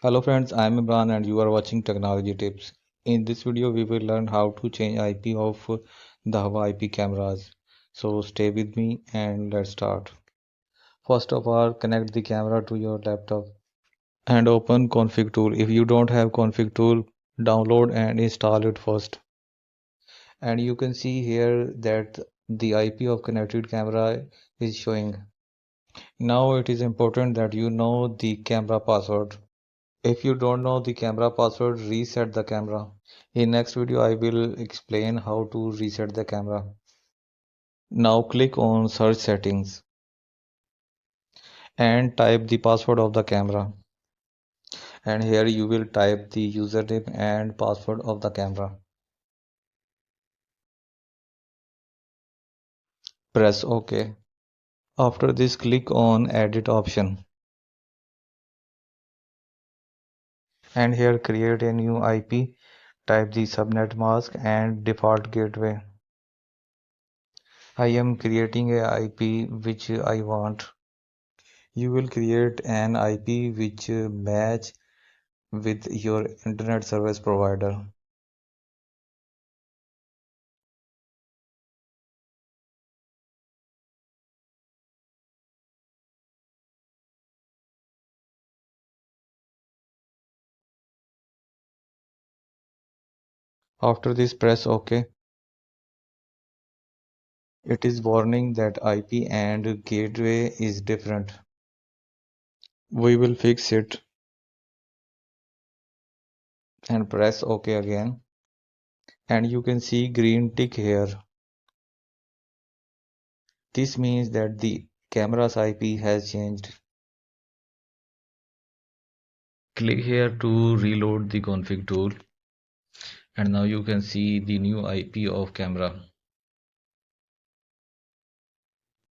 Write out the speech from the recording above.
Hello friends, I am Imran and you are watching Technology Tips. In this video, we will learn how to change IP of Dahua IP cameras. So stay with me and let's start. First of all, connect the camera to your laptop and open config tool. If you don't have config tool, download and install it first. And you can see here that the IP of connected camera is showing. Now it is important that you know the camera password. If you don't know the camera password, reset the camera. In next video, I will explain how to reset the camera. Now click on search settings and type the password of the camera. And here you will type the username and password of the camera. Press OK. After this, click on edit option. And here create a new IP. Type the subnet mask and default gateway. I am creating a IP which I want. You will create an IP which match with your internet service provider. After this, press OK. It is warning that IP and gateway is different. We will fix it and press OK again. And you can see green tick here. This means that the camera's IP has changed. Click here to reload the config tool. And now you can see the new IP of camera.